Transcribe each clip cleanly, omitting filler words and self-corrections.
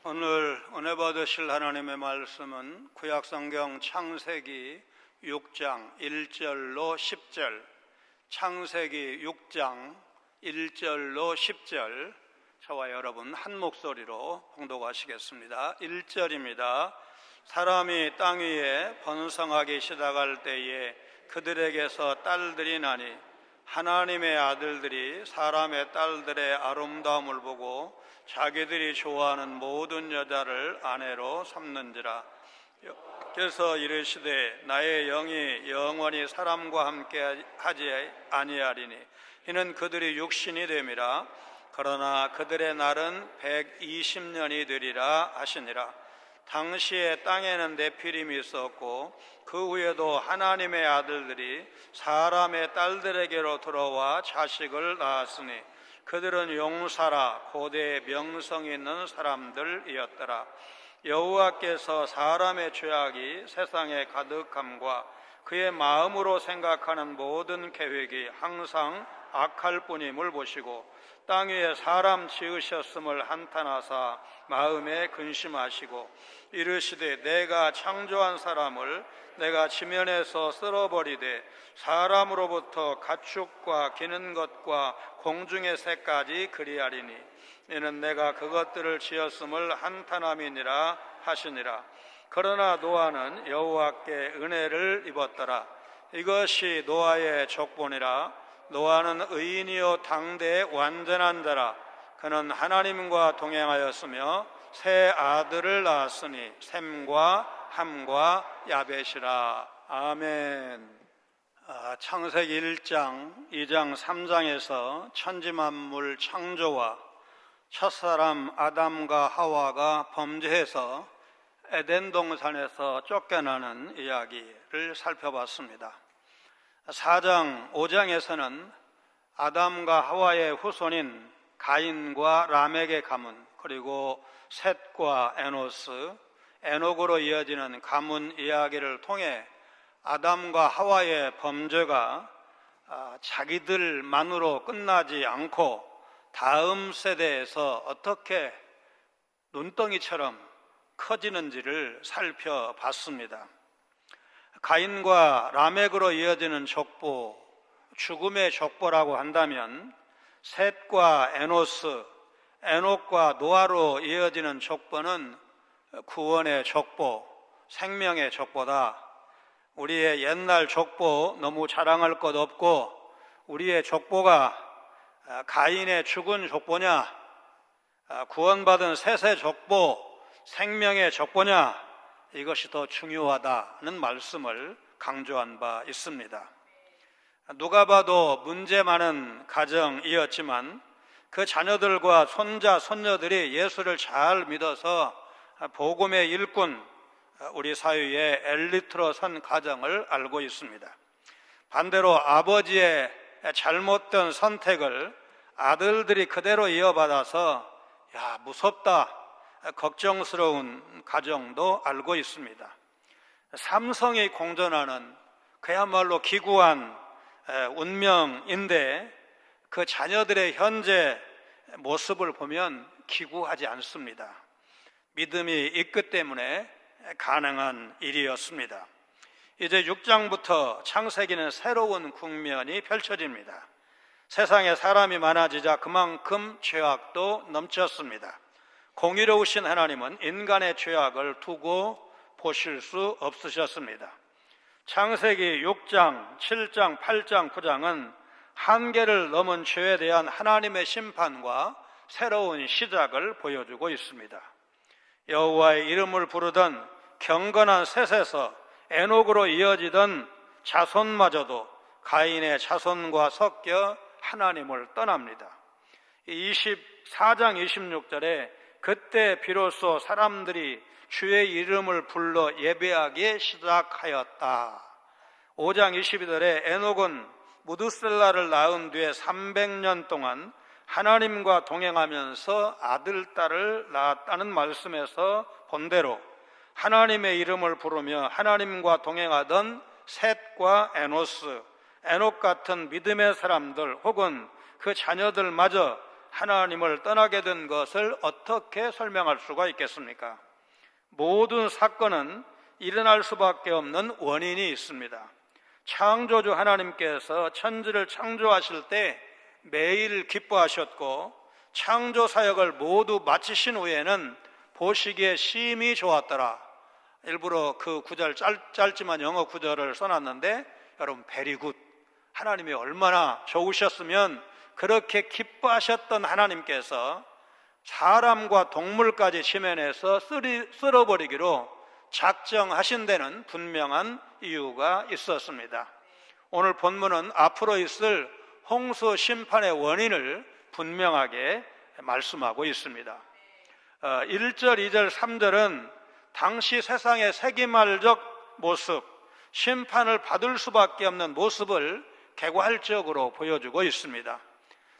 오늘 은혜 받으실 하나님의 말씀은 구약성경 창세기 6장 1절로 10절, 창세기 6장 1절로 10절, 저와 여러분 한 목소리로 봉독하시겠습니다. 1절입니다. 사람이 땅 위에 번성하기 시작할 때에 그들에게서 딸들이 나니 하나님의 아들들이 사람의 딸들의 아름다움을 보고 자기들이 좋아하는 모든 여자를 아내로 삼는지라. 그래서 이르시되 나의 영이 영원히 사람과 함께 하지 아니하리니 이는 그들이 육신이 됨이라. 그러나 그들의 날은 120년이 되리라 하시니라. 당시에 땅에는 네피림이 있었고 그 후에도 하나님의 아들들이 사람의 딸들에게로 들어와 자식을 낳았으니 그들은 용사라 고대 명성 있는 사람들이었더라. 여호와께서 사람의 죄악이 세상에 가득함과 그의 마음으로 생각하는 모든 계획이 항상 악할 뿐임을 보시고 땅 위에 사람 지으셨음을 한탄하사 마음에 근심하시고 이르시되 내가 창조한 사람을 내가 지면에서 쓸어버리되 사람으로부터 가축과 기는 것과 공중의 새까지 그리하리니 이는 내가 그것들을 지었음을 한탄함이니라 하시니라. 그러나 노아는 여호와께 은혜를 입었더라. 이것이 노아의 족보니라. 노아는 의인이요 당대의 완전한 자라. 그는 하나님과 동행하였으며 세 아들을 낳았으니 셈과 함과 야벳이라. 아멘. 창세기 1장, 2장, 3장에서 천지만물 창조와 첫사람 아담과 하와가 범죄해서 에덴 동산에서 쫓겨나는 이야기를 살펴봤습니다. 4장, 5장에서는 아담과 하와의 후손인 가인과 라멕의 가문, 그리고 셋과 에노스, 에녹으로 이어지는 가문 이야기를 통해 아담과 하와의 범죄가 자기들만으로 끝나지 않고 다음 세대에서 어떻게 눈덩이처럼 커지는지를 살펴봤습니다. 가인과 라멕으로 이어지는 족보, 죽음의 족보라고 한다면 셋과 에노스, 에녹과 노아로 이어지는 족보는 구원의 족보, 생명의 족보다. 우리의 옛날 족보 너무 자랑할 것 없고 우리의 족보가 가인의 죽은 족보냐, 구원받은 셋의 족보, 생명의 족보냐, 이것이 더 중요하다는 말씀을 강조한 바 있습니다. 누가 봐도 문제 많은 가정이었지만 그 자녀들과 손자, 손녀들이 예수를 잘 믿어서 복음의 일꾼, 우리 사회의 엘리트로 선 가정을 알고 있습니다. 반대로 아버지의 잘못된 선택을 아들들이 그대로 이어받아서 무섭다, 걱정스러운 가정도 알고 있습니다. 삼성이 공존하는 그야말로 기구한 운명인데 그 자녀들의 현재 모습을 보면 기구하지 않습니다. 믿음이 있기 때문에 가능한 일이었습니다. 이제 6장부터 창세기는 새로운 국면이 펼쳐집니다. 세상에 사람이 많아지자 그만큼 죄악도 넘쳤습니다. 공의로우신 하나님은 인간의 죄악을 두고 보실 수 없으셨습니다. 창세기 6장, 7장, 8장, 9장은 한계를 넘은 죄에 대한 하나님의 심판과 새로운 시작을 보여주고 있습니다. 여호와의 이름을 부르던 경건한 셋에서 에녹으로 이어지던 자손마저도 가인의 자손과 섞여 하나님을 떠납니다. 24장 26절에 그때 비로소 사람들이 주의 이름을 불러 예배하기 시작하였다. 5장 22절에 에녹은 무두셀라를 낳은 뒤에 300년 동안 하나님과 동행하면서 아들, 딸을 낳았다는 말씀에서 본대로 하나님의 이름을 부르며 하나님과 동행하던 셋과 에노스, 에녹 같은 믿음의 사람들 혹은 그 자녀들마저 하나님을 떠나게 된 것을 어떻게 설명할 수가 있겠습니까? 모든 사건은 일어날 수밖에 없는 원인이 있습니다. 창조주 하나님께서 천지를 창조하실 때 매일 기뻐하셨고 창조 사역을 모두 마치신 후에는 보시기에 심히 좋았더라. 일부러 그 구절 짧지만 영어 구절을 써놨는데 여러분 very good. 하나님이 얼마나 좋으셨으면 그렇게 기뻐하셨던 하나님께서 사람과 동물까지 지면에서 쓸어버리기로 작정하신 데는 분명한 이유가 있었습니다. 오늘 본문은 앞으로 있을 홍수 심판의 원인을 분명하게 말씀하고 있습니다. 1절, 2절, 3절은 당시 세상의 세기말적 모습, 심판을 받을 수밖에 없는 모습을 개괄적으로 보여주고 있습니다.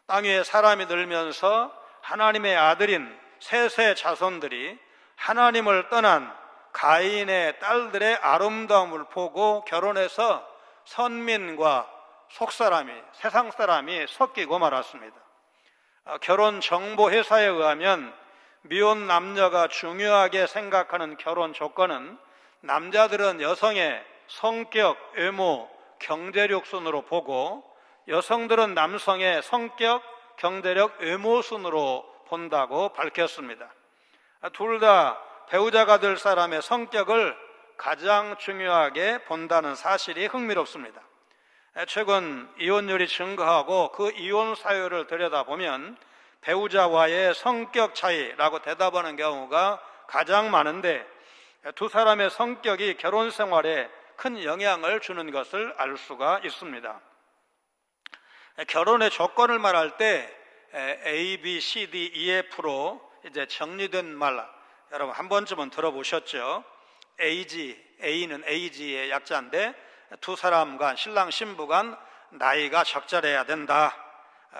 땅 위에 사람이 늘면서 하나님의 아들인 셋의 자손들이 하나님을 떠난 가인의 딸들의 아름다움을 보고 결혼해서 선민과 속사람이, 세상 사람이 섞이고 말았습니다. 결혼정보회사에 의하면 미혼 남녀가 중요하게 생각하는 결혼 조건은 남자들은 여성의 성격, 외모, 경제력 순으로 보고 여성들은 남성의 성격, 경제력, 외모 순으로 본다고 밝혔습니다. 둘 다 배우자가 될 사람의 성격을 가장 중요하게 본다는 사실이 흥미롭습니다. 최근 이혼율이 증가하고 그 이혼 사유를 들여다보면 배우자와의 성격 차이라고 대답하는 경우가 가장 많은데 두 사람의 성격이 결혼 생활에 큰 영향을 주는 것을 알 수가 있습니다. 결혼의 조건을 말할 때 A, B, C, D, EF로 이제 정리된 말 여러분 한 번쯤은 들어보셨죠? A는 AG의 약자인데 두 사람 간, 신랑 신부 간 나이가 적절해야 된다.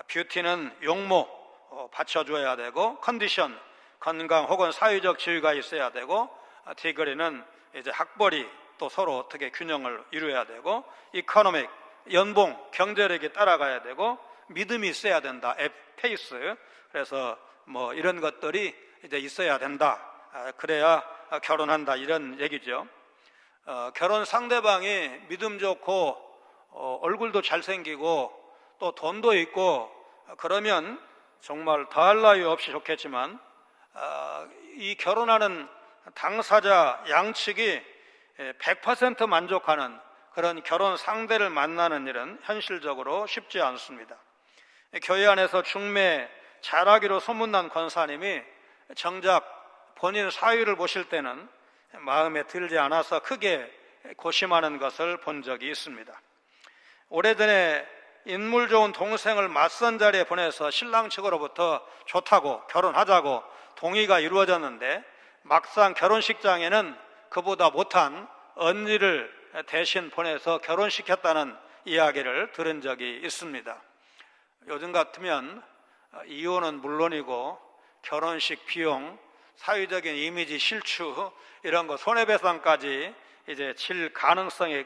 뷰티는 용모 받쳐줘야 되고, 컨디션 건강 혹은 사회적 지위가 있어야 되고, 디그리는 이제 학벌이 또 서로 어떻게 균형을 이루어야 되고, 이코노믹 연봉 경제력이 따라가야 되고, 믿음이 있어야 된다. 페이스. 그래서 뭐 이런 것들이 이제 있어야 된다. 그래야 결혼한다 이런 얘기죠. 결혼 상대방이 믿음 좋고 얼굴도 잘생기고 또 돈도 있고 그러면 정말 더할 나위 없이 좋겠지만 이 결혼하는 당사자 양측이 100% 만족하는 그런 결혼 상대를 만나는 일은 현실적으로 쉽지 않습니다. 교회 안에서 중매 잘하기로 소문난 권사님이 정작 본인 사위를 보실 때는 마음에 들지 않아서 크게 고심하는 것을 본 적이 있습니다. 오래전에 인물 좋은 동생을 맞선 자리에 보내서 신랑 측으로부터 좋다고 결혼하자고 동의가 이루어졌는데 막상 결혼식장에는 그보다 못한 언니를 대신 보내서 결혼시켰다는 이야기를 들은 적이 있습니다. 요즘 같으면 이혼은 물론이고 결혼식 비용, 사회적인 이미지 실추 이런 거 손해배상까지 이제 칠 가능성이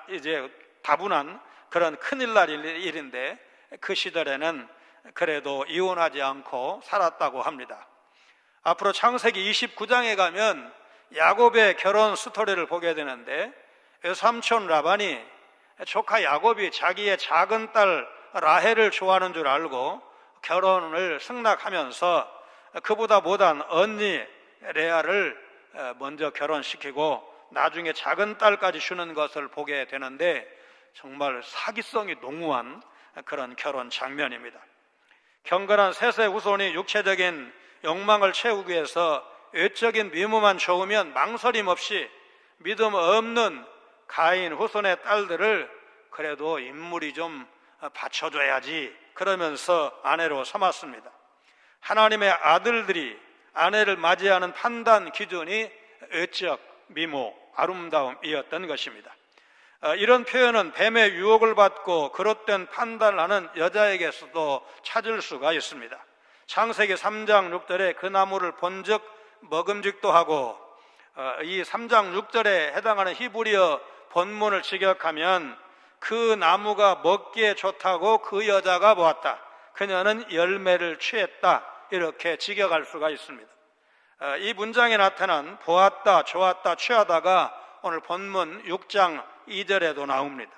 이제 다분한 그런 큰일 날 일인데 그 시절에는 그래도 이혼하지 않고 살았다고 합니다. 앞으로 창세기 29장에 가면 야곱의 결혼 스토리를 보게 되는데 외삼촌 라반이 조카 야곱이 자기의 작은 딸 라헬을 좋아하는 줄 알고 결혼을 승낙하면서 그보다 못한 언니 레아를 먼저 결혼시키고 나중에 작은 딸까지 주는 것을 보게 되는데 정말 사기성이 농후한 그런 결혼 장면입니다. 경건한 셋의 후손이 육체적인 욕망을 채우기 위해서 외적인 미모만 좋으면 망설임 없이 믿음 없는 가인 후손의 딸들을 그래도 인물이 좀 받쳐줘야지 그러면서 아내로 삼았습니다. 하나님의 아들들이 아내를 맞이하는 판단 기준이 외적 미모, 아름다움이었던 것입니다. 이런 표현은 뱀의 유혹을 받고 그릇된 판단을 하는 여자에게서도 찾을 수가 있습니다. 창세기 3장 6절에 그 나무를 본즉 먹음직도 하고 이 3장 6절에 해당하는 히브리어 본문을 직역하면 그 나무가 먹기에 좋다고 그 여자가 보았다. 그녀는 열매를 취했다, 이렇게 직역할 수가 있습니다. 이 문장에 나타난 보았다, 좋았다, 취하다가 오늘 본문 6장 2절에도 나옵니다.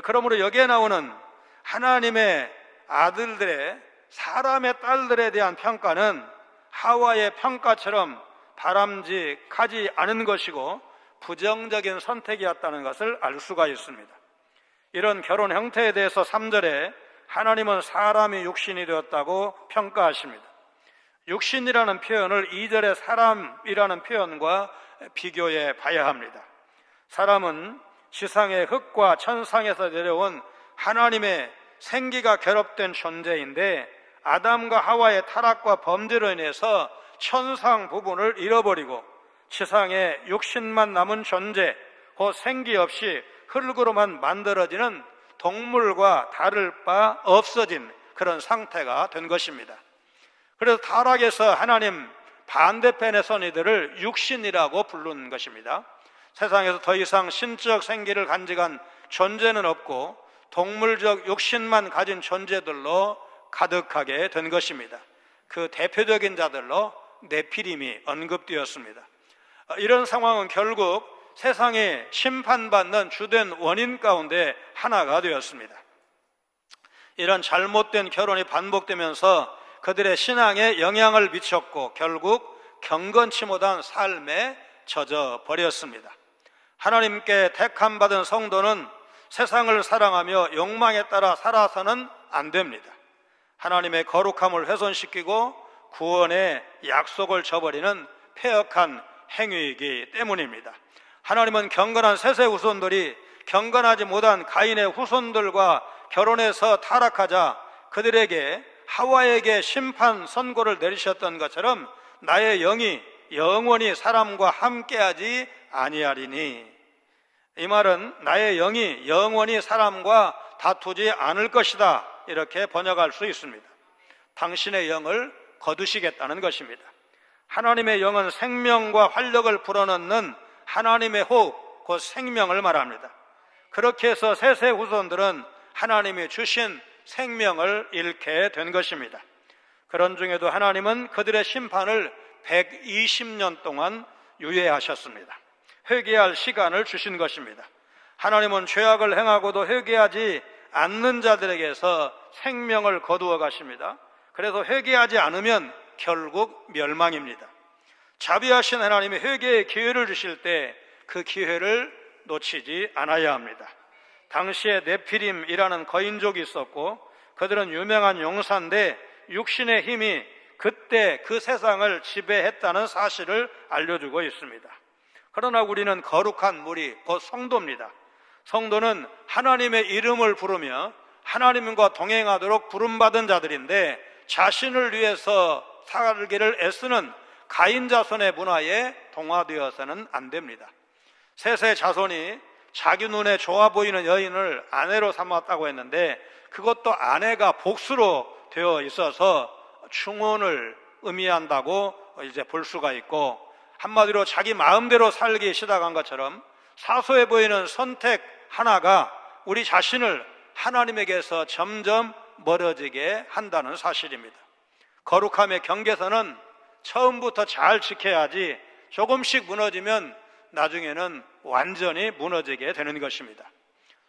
그러므로 여기에 나오는 하나님의 아들들의, 사람의 딸들에 대한 평가는 하와의 평가처럼 바람직하지 않은 것이고 부정적인 선택이었다는 것을 알 수가 있습니다. 이런 결혼 형태에 대해서 3절에 하나님은 사람이 육신이 되었다고 평가하십니다. 육신이라는 표현을 2절의 사람이라는 표현과 비교해 봐야 합니다. 사람은 지상의 흙과 천상에서 내려온 하나님의 생기가 결합된 존재인데, 아담과 하와의 타락과 범죄로 인해서 천상 부분을 잃어버리고 지상에 육신만 남은 존재, 그 생기 없이 흙으로만 만들어지는 동물과 다를 바 없어진 그런 상태가 된 것입니다. 그래서 타락에서 하나님 반대편의 선의들을 육신이라고 부른 것입니다. 세상에서 더 이상 신적 생기를 간직한 존재는 없고 동물적 육신만 가진 존재들로 가득하게 된 것입니다. 그 대표적인 자들로 네피림이 언급되었습니다. 이런 상황은 결국 세상에 심판받는 주된 원인 가운데 하나가 되었습니다. 이런 잘못된 결혼이 반복되면서 그들의 신앙에 영향을 미쳤고 결국 경건치 못한 삶에 젖어 버렸습니다. 하나님께 택함받은 성도는 세상을 사랑하며 욕망에 따라 살아서는 안 됩니다. 하나님의 거룩함을 훼손시키고 구원의 약속을 저버리는 폐역한 행위이기 때문입니다. 하나님은 경건한 셋의 후손들이 경건하지 못한 가인의 후손들과 결혼해서 타락하자 그들에게, 하와에게 심판 선고를 내리셨던 것처럼 나의 영이 영원히 사람과 함께하지 아니하리니, 이 말은 나의 영이 영원히 사람과 다투지 않을 것이다, 이렇게 번역할 수 있습니다. 당신의 영을 거두시겠다는 것입니다. 하나님의 영은 생명과 활력을 불어넣는 하나님의 호흡, 곧 생명을 말합니다. 그렇게 해서 셋의 후손들은 하나님이 주신 생명을 잃게 된 것입니다. 그런 중에도 하나님은 그들의 심판을 120년 동안 유예하셨습니다. 회개할 시간을 주신 것입니다. 하나님은 죄악을 행하고도 회개하지 않는 자들에게서 생명을 거두어 가십니다. 그래서 회개하지 않으면 결국 멸망입니다. 자비하신 하나님이 회개의 기회를 주실 때 그 기회를 놓치지 않아야 합니다. 당시에 네피림이라는 거인족이 있었고 그들은 유명한 용사인데 육신의 힘이 그때 그 세상을 지배했다는 사실을 알려주고 있습니다. 그러나 우리는 거룩한 무리, 곧 성도입니다. 성도는 하나님의 이름을 부르며 하나님과 동행하도록 부름받은 자들인데, 자신을 위해서 살기를 애쓰는 가인 자손의 문화에 동화되어서는 안 됩니다. 셋의 자손이 자기 눈에 좋아 보이는 여인을 아내로 삼았다고 했는데, 그것도 아내가 복수로 되어 있어서 충혼을 의미한다고 이제 볼 수가 있고, 한마디로 자기 마음대로 살기 시작한 것처럼 사소해 보이는 선택 하나가 우리 자신을 하나님에게서 점점 멀어지게 한다는 사실입니다. 거룩함의 경계선은 처음부터 잘 지켜야지 조금씩 무너지면 나중에는 완전히 무너지게 되는 것입니다.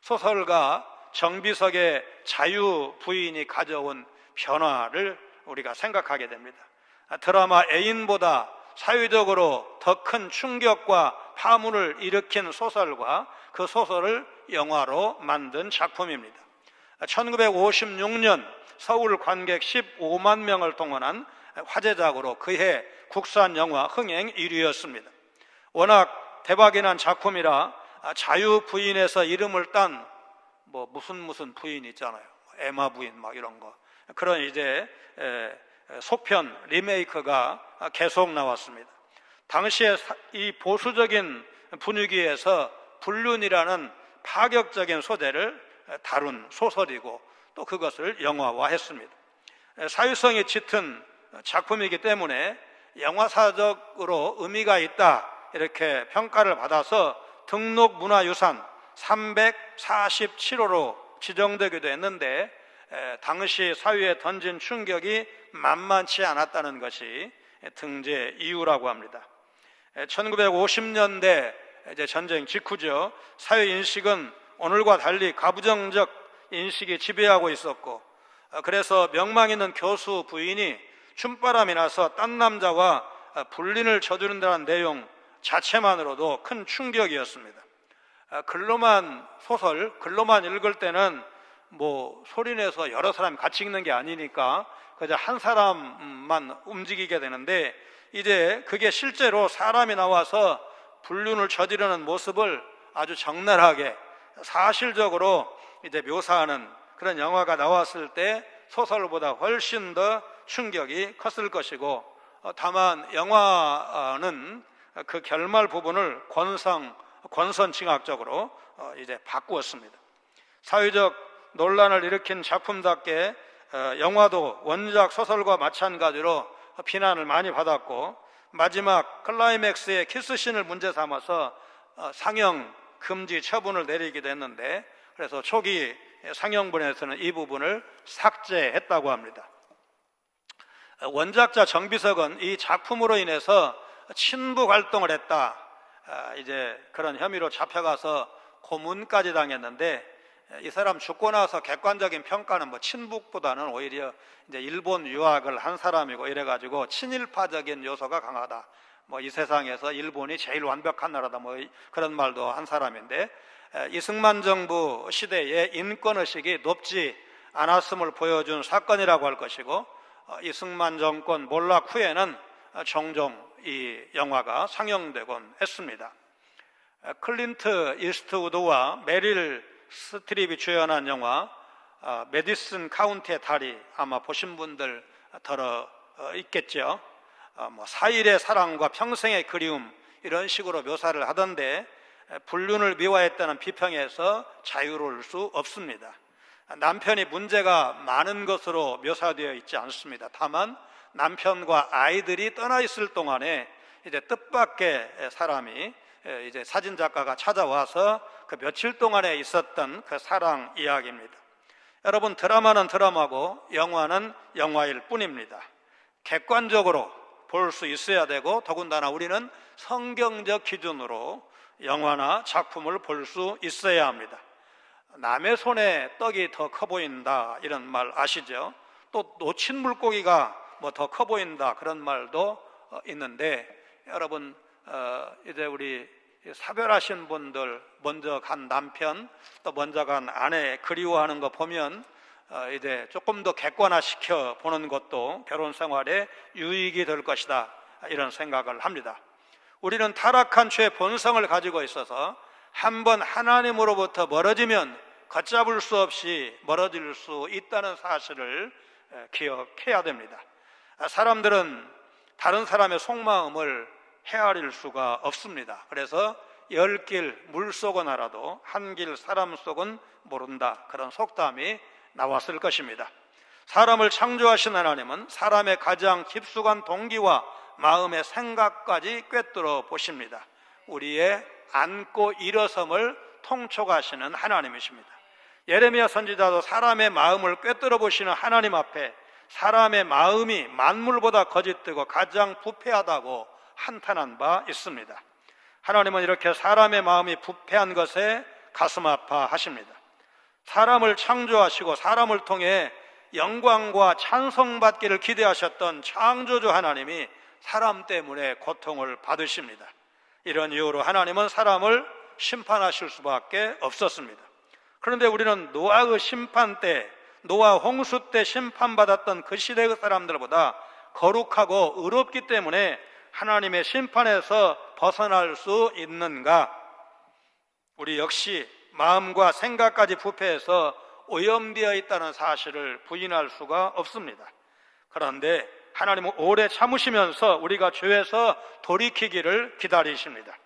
소설가 정비석의 자유 부인이 가져온 변화를 우리가 생각하게 됩니다. 드라마 애인보다 사회적으로 더 큰 충격과 파문을 일으킨 소설과 그 소설을 영화로 만든 작품입니다. 1956년 서울 관객 15만 명을 동원한 화제작으로 그해 국산 영화 흥행 1위였습니다. 워낙 대박이 난 작품이라 자유 부인에서 이름을 딴 무슨 부인 있잖아요. 에마 부인 이런 거. 그런 이제 속편 리메이크가 계속 나왔습니다. 당시에 이 보수적인 분위기에서 불륜이라는 파격적인 소재를 다룬 소설이고 또 그것을 영화화했습니다. 사유성이 짙은 작품이기 때문에 영화사적으로 의미가 있다, 이렇게 평가를 받아서 등록문화유산 347호로 지정되기도 했는데, 당시 사회에 던진 충격이 만만치 않았다는 것이 등재 이유라고 합니다. 1950년대 이제 전쟁 직후죠. 사회 인식은 오늘과 달리 가부장적 인식이 지배하고 있었고, 그래서 명망 있는 교수 부인이 춤바람이 나서 딴 남자와 불륜을 저지른다는 내용 자체만으로도 큰 충격이었습니다. 글로만 읽을 때는 뭐 소리내서 여러 사람이 같이 읽는 게 아니니까 그저 한 사람만 움직이게 되는데, 이제 그게 실제로 사람이 나와서 불륜을 저지르는 모습을 아주 적나라하게 사실적으로 이제 묘사하는 그런 영화가 나왔을 때 소설보다 훨씬 더 충격이 컸을 것이고, 다만 영화는 그 결말 부분을 권선징악적으로 이제 바꾸었습니다. 사회적 논란을 일으킨 작품답게 영화도 원작 소설과 마찬가지로 비난을 많이 받았고, 마지막 클라이맥스의 키스신을 문제 삼아서 상영 금지 처분을 내리기도 했는데, 그래서 초기 상영본에서는 이 부분을 삭제했다고 합니다. 원작자 정비석은 이 작품으로 인해서 친북 활동을 했다, 이제 그런 혐의로 잡혀가서 고문까지 당했는데, 이 사람 죽고 나서 객관적인 평가는 뭐 친북보다는 오히려 이제 일본 유학을 한 사람이고 이래가지고 친일파적인 요소가 강하다, 뭐 이 세상에서 일본이 제일 완벽한 나라다, 뭐 그런 말도 한 사람인데, 이승만 정부 시대에 인권의식이 높지 않았음을 보여준 사건이라고 할 것이고, 이승만 정권 몰락 후에는 종종 이 영화가 상영되곤 했습니다. 클린트 이스트우드와 메릴 스트립이 주연한 영화 메디슨 카운티의 달이, 아마 보신 분들 들어 있겠죠. 뭐 사일의 사랑과 평생의 그리움, 이런 식으로 묘사를 하던데, 불륜을 미화했다는 비평에서 자유로울 수 없습니다. 남편이 문제가 많은 것으로 묘사되어 있지 않습니다. 다만 남편과 아이들이 떠나 있을 동안에 이제 뜻밖의 사람이, 이제 사진작가가 찾아와서 그 며칠 동안에 있었던 그 사랑 이야기입니다. 여러분, 드라마는 드라마고 영화는 영화일 뿐입니다. 객관적으로 볼 수 있어야 되고, 더군다나 우리는 성경적 기준으로 영화나 작품을 볼 수 있어야 합니다. 남의 손에 떡이 더 커 보인다, 이런 말 아시죠? 또 놓친 물고기가 뭐 더 커 보인다, 그런 말도 있는데, 여러분, 이제 우리 사별하신 분들, 먼저 간 남편, 또 먼저 간 아내 그리워하는 거 보면 이제 조금 더 객관화시켜 보는 것도 결혼 생활에 유익이 될 것이다, 이런 생각을 합니다. 우리는 타락한 죄의 본성을 가지고 있어서 한번 하나님으로부터 멀어지면 걷잡을 수 없이 멀어질 수 있다는 사실을 기억해야 됩니다. 사람들은 다른 사람의 속마음을 헤아릴 수가 없습니다. 그래서 10길 물속은 알아도 한 길 사람 속은 모른다, 그런 속담이 나왔을 것입니다. 사람을 창조하신 하나님은 사람의 가장 깊숙한 동기와 마음의 생각까지 꿰뚫어 보십니다. 우리의 앉고 일어섬을 통촉하시는 하나님이십니다. 예레미야 선지자도 사람의 마음을 꿰뚫어 보시는 하나님 앞에 사람의 마음이 만물보다 거짓되고 가장 부패하다고 한탄한 바 있습니다. 하나님은 이렇게 사람의 마음이 부패한 것에 가슴 아파하십니다. 사람을 창조하시고 사람을 통해 영광과 찬송받기를 기대하셨던 창조주 하나님이 사람 때문에 고통을 받으십니다. 이런 이유로 하나님은 사람을 심판하실 수밖에 없었습니다. 그런데 우리는 노아의 심판 때, 노아 홍수 때 심판받았던 그 시대의 사람들보다 거룩하고 의롭기 때문에 하나님의 심판에서 벗어날 수 있는가? 우리 역시 마음과 생각까지 부패해서 오염되어 있다는 사실을 부인할 수가 없습니다. 그런데 하나님은 오래 참으시면서 우리가 죄에서 돌이키기를 기다리십니다.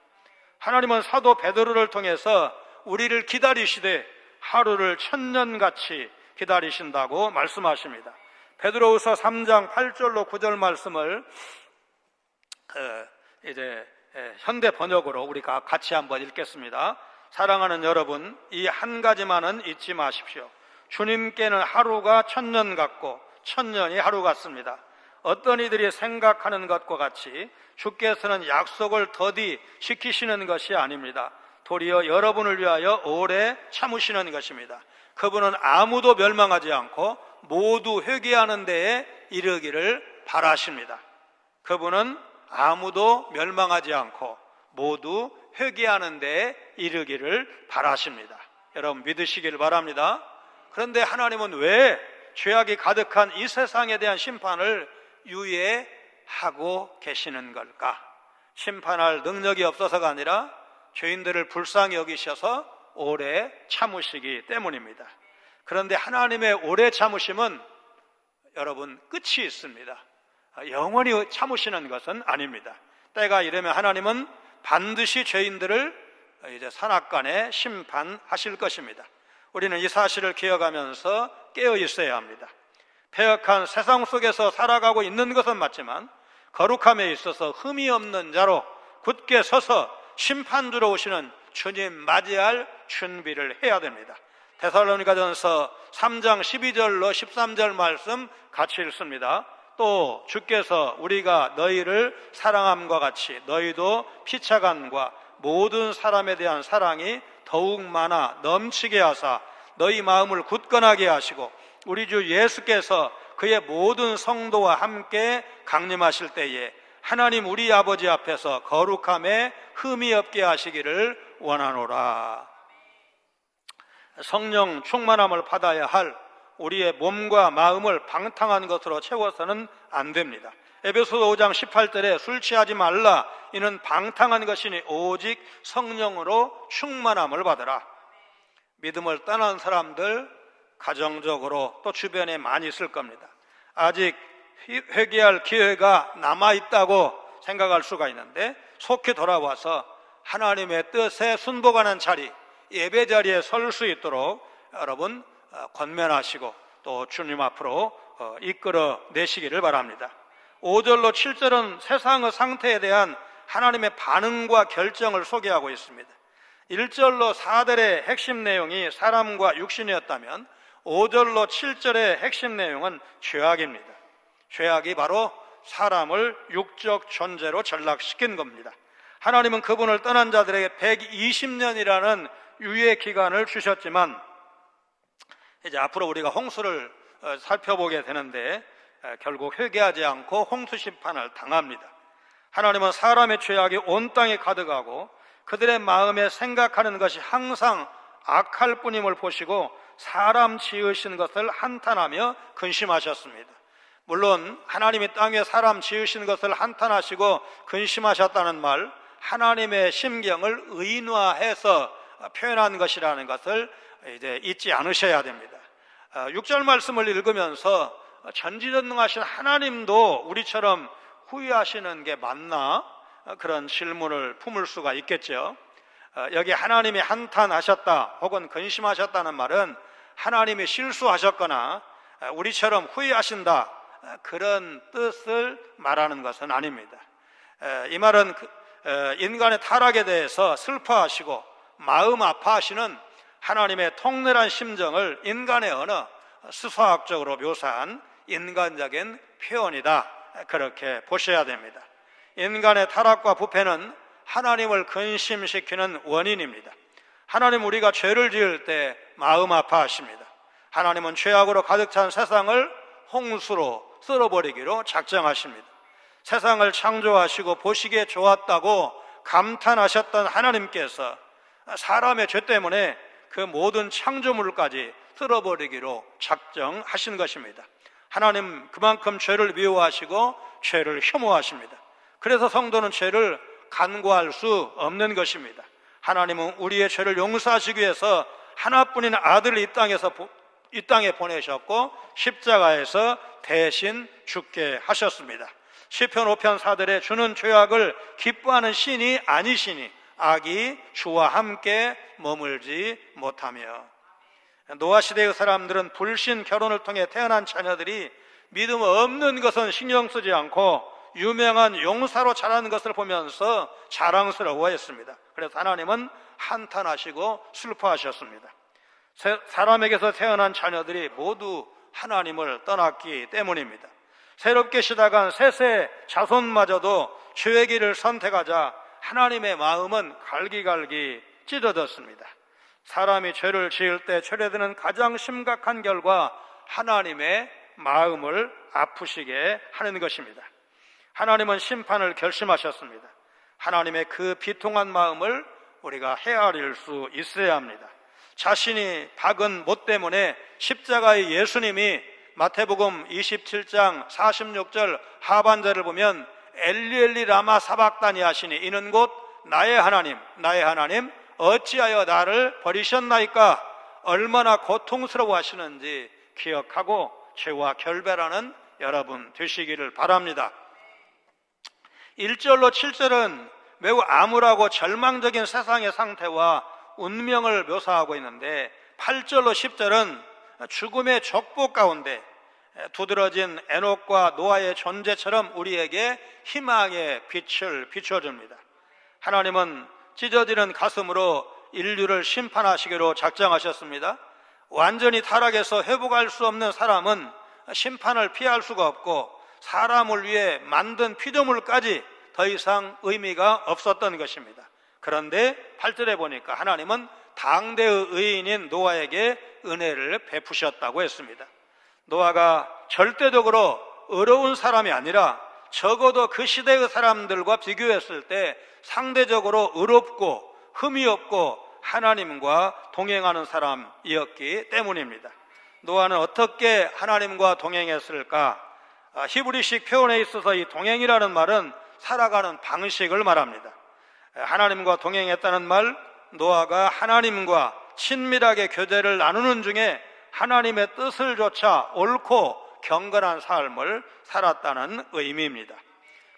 하나님은 사도 베드로를 통해서 우리를 기다리시되 하루를 천년같이 기다리신다고 말씀하십니다. 베드로후서 3장 8절로 9절 말씀을 이제 현대 번역으로 우리가 같이 한번 읽겠습니다. 사랑하는 여러분, 이 한 가지만은 잊지 마십시오. 주님께는 하루가 1000년 같고 1000년이 하루 같습니다. 어떤 이들이 생각하는 것과 같이 주께서는 약속을 더디 지키시는 것이 아닙니다. 도리어 여러분을 위하여 오래 참으시는 것입니다. 그분은 아무도 멸망하지 않고 모두 회개하는 데에 이르기를 바라십니다. 그분은 아무도 멸망하지 않고 모두 회개하는 데에 이르기를 바라십니다. 여러분 믿으시기를 바랍니다. 그런데 하나님은 왜 죄악이 가득한 이 세상에 대한 심판을 유예하고 계시는 걸까? 심판할 능력이 없어서가 아니라 죄인들을 불쌍히 여기셔서 오래 참으시기 때문입니다. 그런데 하나님의 오래 참으심은 여러분 끝이 있습니다. 영원히 참으시는 것은 아닙니다. 때가 이르면 하나님은 반드시 죄인들을 이제 산악간에 심판하실 것입니다. 우리는 이 사실을 기억하면서 깨어 있어야 합니다. 패역한 세상 속에서 살아가고 있는 것은 맞지만 거룩함에 있어서 흠이 없는 자로 굳게 서서 심판주로 오시는 주님 맞이할 준비를 해야 됩니다. 데살로니가전서 3장 12절로 13절 말씀 같이 읽습니다. 또 주께서 우리가 너희를 사랑함과 같이 너희도 피차간과 모든 사람에 대한 사랑이 더욱 많아 넘치게 하사 너희 마음을 굳건하게 하시고 우리 주 예수께서 그의 모든 성도와 함께 강림하실 때에 하나님 우리 아버지 앞에서 거룩함에 흠이 없게 하시기를 원하노라. 성령 충만함을 받아야 할 우리의 몸과 마음을 방탕한 것으로 채워서는 안 됩니다. 에베소서 5장 18절에 술 취하지 말라 이는 방탕한 것이니 오직 성령으로 충만함을 받으라. 믿음을 떠난 사람들 가정적으로 또 주변에 많이 있을 겁니다. 아직 회개할 기회가 남아있다고 생각할 수가 있는데 속히 돌아와서 하나님의 뜻에 순복하는 자리, 예배 자리에 설 수 있도록 여러분 권면하시고 또 주님 앞으로 이끌어 내시기를 바랍니다. 5절로 7절은 세상의 상태에 대한 하나님의 반응과 결정을 소개하고 있습니다. 1절로 4절의 핵심 내용이 사람과 육신이었다면 5절로 7절의 핵심 내용은 죄악입니다. 죄악이 바로 사람을 육적 존재로 전락시킨 겁니다. 하나님은 그분을 떠난 자들에게 120년이라는 유예 기간을 주셨지만 이제 앞으로 우리가 홍수를 살펴보게 되는데 결국 회개하지 않고 홍수 심판을 당합니다. 하나님은 사람의 죄악이 온 땅에 가득하고 그들의 마음에 생각하는 것이 항상 악할 뿐임을 보시고 사람 지으신 것을 한탄하며 근심하셨습니다. 물론 하나님이 땅에 사람 지으신 것을 한탄하시고 근심하셨다는 말, 하나님의 심경을 의인화해서 표현한 것이라는 것을 이제 잊지 않으셔야 됩니다. 6절 말씀을 읽으면서 전지전능하신 하나님도 우리처럼 후회하시는 게 맞나? 그런 질문을 품을 수가 있겠죠. 여기 하나님이 한탄하셨다 혹은 근심하셨다는 말은 하나님이 실수하셨거나 우리처럼 후회하신다 그런 뜻을 말하는 것은 아닙니다. 이 말은 인간의 타락에 대해서 슬퍼하시고 마음 아파하시는 하나님의 통렬한 심정을 인간의 언어, 수사학적으로 묘사한 인간적인 표현이다 그렇게 보셔야 됩니다. 인간의 타락과 부패는 하나님을 근심시키는 원인입니다. 하나님 우리가 죄를 지을 때 마음 아파하십니다. 하나님은 죄악으로 가득 찬 세상을 홍수로 쓸어버리기로 작정하십니다. 세상을 창조하시고 보시기에 좋았다고 감탄하셨던 하나님께서 사람의 죄 때문에 그 모든 창조물까지 쓸어버리기로 작정하신 것입니다. 하나님 그만큼 죄를 미워하시고 죄를 혐오하십니다. 그래서 성도는 죄를 간과할 수 없는 것입니다. 하나님은 우리의 죄를 용서하시기 위해서 하나뿐인 아들을 이 땅에 보내셨고 십자가에서 대신 죽게 하셨습니다. 시편 5편 4절에 주는 죄악을 기뻐하는 신이 아니시니 악이 주와 함께 머물지 못하며. 노아 시대의 사람들은 불신 결혼을 통해 태어난 자녀들이 믿음 없는 것은 신경 쓰지 않고 유명한 용사로 자라는 것을 보면서 자랑스러워했습니다. 그래서 하나님은 한탄하시고 슬퍼하셨습니다. 사람에게서 태어난 자녀들이 모두 하나님을 떠났기 때문입니다. 새롭게 시작한 셋의 자손마저도 죄의 길을 선택하자 하나님의 마음은 갈기갈기 찢어졌습니다. 사람이 죄를 지을 때 초래되는 가장 심각한 결과 하나님의 마음을 아프시게 하는 것입니다. 하나님은 심판을 결심하셨습니다. 하나님의 그 비통한 마음을 우리가 헤아릴 수 있어야 합니다. 자신이 박은 못 때문에 십자가의 예수님이 마태복음 27장 46절 하반절을 보면 엘리엘리 라마 사박다니 하시니 이는 곧 나의 하나님 어찌하여 나를 버리셨나이까 얼마나 고통스러워 하시는지 기억하고 죄와 결별하는 여러분 되시기를 바랍니다. 1절로 7절은 매우 암울하고 절망적인 세상의 상태와 운명을 묘사하고 있는데 8절로 10절은 죽음의 족보 가운데 두드러진 에녹과 노아의 존재처럼 우리에게 희망의 빛을 비춰줍니다. 하나님은 찢어지는 가슴으로 인류를 심판하시기로 작정하셨습니다. 완전히 타락해서 회복할 수 없는 사람은 심판을 피할 수가 없고 사람을 위해 만든 피조물까지 더 이상 의미가 없었던 것입니다. 그런데 8절에 보니까 하나님은 당대의 의인인 노아에게 은혜를 베푸셨다고 했습니다. 노아가 절대적으로 어려운 사람이 아니라 적어도 그 시대의 사람들과 비교했을 때 상대적으로 의롭고 흠이 없고 하나님과 동행하는 사람이었기 때문입니다. 노아는 어떻게 하나님과 동행했을까? 히브리식 표현에 있어서 이 동행이라는 말은 살아가는 방식을 말합니다. 하나님과 동행했다는 말, 노아가 하나님과 친밀하게 교제를 나누는 중에 하나님의 뜻을 조차 옳고 경건한 삶을 살았다는 의미입니다.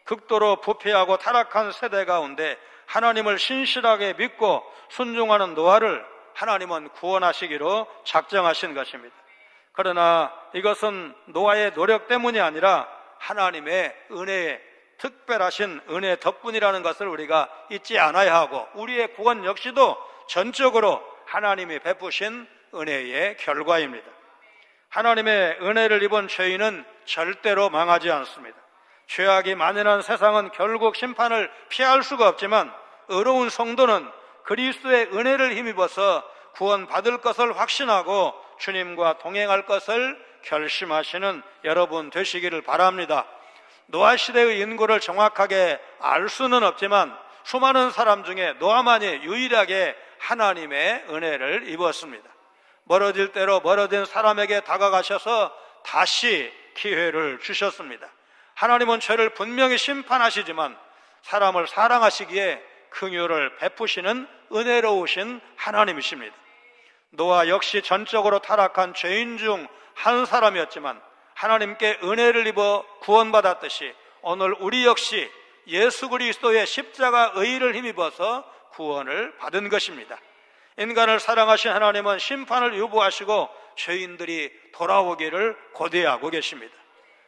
극도로 부패하고 타락한 세대 가운데 하나님을 신실하게 믿고 순종하는 노아를 하나님은 구원하시기로 작정하신 것입니다. 그러나 이것은 노아의 노력 때문이 아니라 하나님의 은혜에 특별하신 은혜 덕분이라는 것을 우리가 잊지 않아야 하고 우리의 구원 역시도 전적으로 하나님이 베푸신 은혜의 결과입니다. 하나님의 은혜를 입은 죄인은 절대로 망하지 않습니다. 죄악이 만연한 세상은 결국 심판을 피할 수가 없지만 의로운 성도는 그리스도의 은혜를 힘입어서 구원받을 것을 확신하고 주님과 동행할 것을 결심하시는 여러분 되시기를 바랍니다. 노아 시대의 인구를 정확하게 알 수는 없지만 수많은 사람 중에 노아만이 유일하게 하나님의 은혜를 입었습니다. 멀어질 대로 멀어진 사람에게 다가가셔서 다시 기회를 주셨습니다. 하나님은 죄를 분명히 심판하시지만 사람을 사랑하시기에 긍휼을 베푸시는 은혜로우신 하나님이십니다. 노아 역시 전적으로 타락한 죄인 중 한 사람이었지만 하나님께 은혜를 입어 구원받았듯이 오늘 우리 역시 예수 그리스도의 십자가 의를 힘입어서 구원을 받은 것입니다. 인간을 사랑하신 하나님은 심판을 유보하시고 죄인들이 돌아오기를 고대하고 계십니다.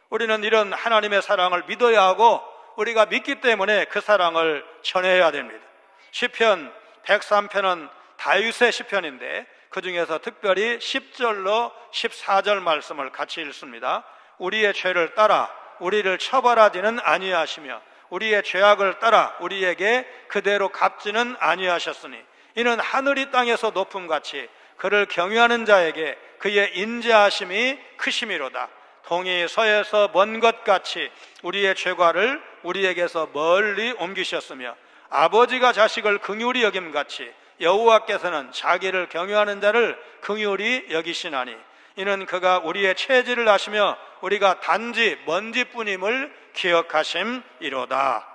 우리는 이런 하나님의 사랑을 믿어야 하고 우리가 믿기 때문에 그 사랑을 전해야 됩니다. 시편 103편은 다윗의 시편인데 그 중에서 특별히 10절로 14절 말씀을 같이 읽습니다. 우리의 죄를 따라 우리를 처벌하지는 아니하시며 우리의 죄악을 따라 우리에게 그대로 갚지는 아니하셨으니 이는 하늘이 땅에서 높음같이 그를 경유하는 자에게 그의 인자하심이 크심이로다. 동이 서에서 먼 것 같이 우리의 죄과를 우리에게서 멀리 옮기셨으며 아버지가 자식을 긍휼히 여김같이 여호와께서는 자기를 경유하는 자를 긍휼히 여기시나니 이는 그가 우리의 체질을 아시며 우리가 단지 먼지뿐임을 기억하심이로다.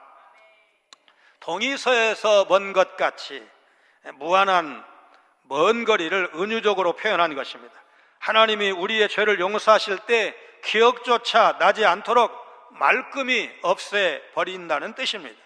동이 서에서 먼 것 같이 무한한 먼 거리를 은유적으로 표현한 것입니다. 하나님이 우리의 죄를 용서하실 때 기억조차 나지 않도록 말끔히 없애버린다는 뜻입니다.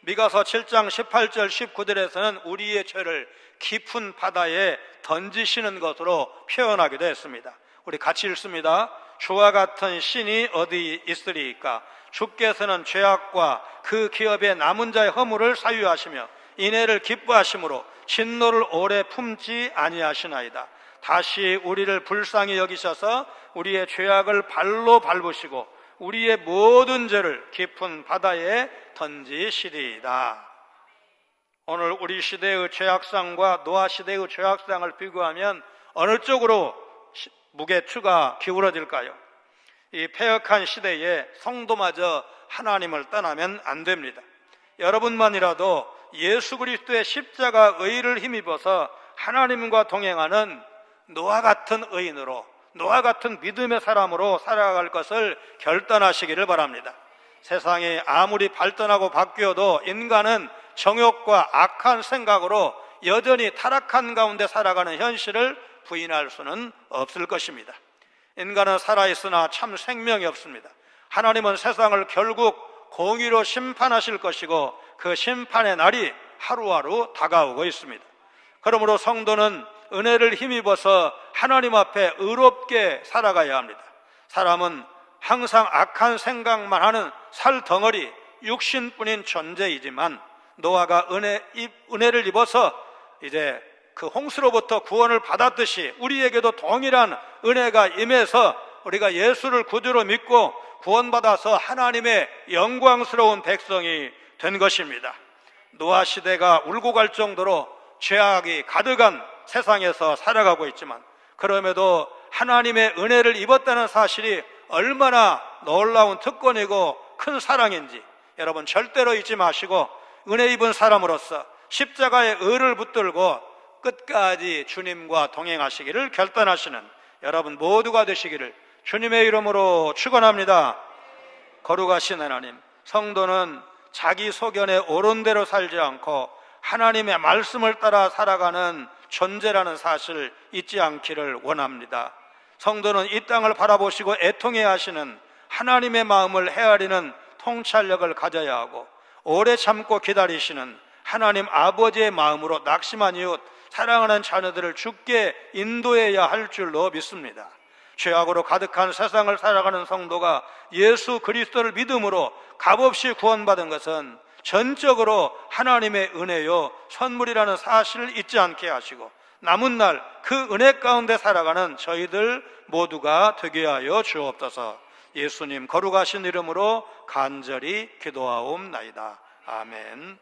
미가서 7장 18절 19절에서는 우리의 죄를 깊은 바다에 던지시는 것으로 표현하기도 했습니다. 우리 같이 읽습니다. 주와 같은 신이 어디 있으리이까? 주께서는 죄악과 그 기업의 남은 자의 허물을 사유하시며 인애를 기뻐하심으로 진노를 오래 품지 아니하시나이다. 다시 우리를 불쌍히 여기셔서 우리의 죄악을 발로 밟으시고 우리의 모든 죄를 깊은 바다에 던지시리이다. 오늘 우리 시대의 죄악상과 노아 시대의 죄악상을 비교하면 어느 쪽으로 무게추가 기울어질까요? 이 패역한 시대에 성도마저 하나님을 떠나면 안 됩니다. 여러분만이라도 예수 그리스도의 십자가 의를 힘입어서 하나님과 동행하는 노아 같은 의인으로, 노아 같은 믿음의 사람으로 살아갈 것을 결단하시기를 바랍니다. 세상이 아무리 발전하고 바뀌어도 인간은 정욕과 악한 생각으로 여전히 타락한 가운데 살아가는 현실을 부인할 수는 없을 것입니다. 인간은 살아있으나 참 생명이 없습니다. 하나님은 세상을 결국 공의로 심판하실 것이고 그 심판의 날이 하루하루 다가오고 있습니다. 그러므로 성도는 은혜를 힘입어서 하나님 앞에 의롭게 살아가야 합니다. 사람은 항상 악한 생각만 하는 살덩어리, 육신뿐인 존재이지만 노아가 은혜를 입어서 이제 그 홍수로부터 구원을 받았듯이 우리에게도 동일한 은혜가 임해서 우리가 예수를 구주로 믿고 구원받아서 하나님의 영광스러운 백성이 된 것입니다. 노아 시대가 울고 갈 정도로 죄악이 가득한 세상에서 살아가고 있지만 그럼에도 하나님의 은혜를 입었다는 사실이 얼마나 놀라운 특권이고 큰 사랑인지 여러분 절대로 잊지 마시고 은혜 입은 사람으로서 십자가의 의를 붙들고 끝까지 주님과 동행하시기를 결단하시는 여러분 모두가 되시기를 주님의 이름으로 축원합니다. 거룩하신 하나님, 성도는 자기 소견에 옳은 대로 살지 않고 하나님의 말씀을 따라 살아가는 존재라는 사실을 잊지 않기를 원합니다. 성도는 이 땅을 바라보시고 애통해야 하시는 하나님의 마음을 헤아리는 통찰력을 가져야 하고 오래 참고 기다리시는 하나님 아버지의 마음으로 낙심한 이웃, 사랑하는 자녀들을 주께 인도해야 할 줄로 믿습니다. 죄악으로 가득한 세상을 살아가는 성도가 예수 그리스도를 믿음으로 값없이 구원받은 것은 전적으로 하나님의 은혜요 선물이라는 사실을 잊지 않게 하시고 남은 날 그 은혜 가운데 살아가는 저희들 모두가 되게 하여 주옵소서. 예수님 거룩하신 이름으로 간절히 기도하옵나이다. 아멘.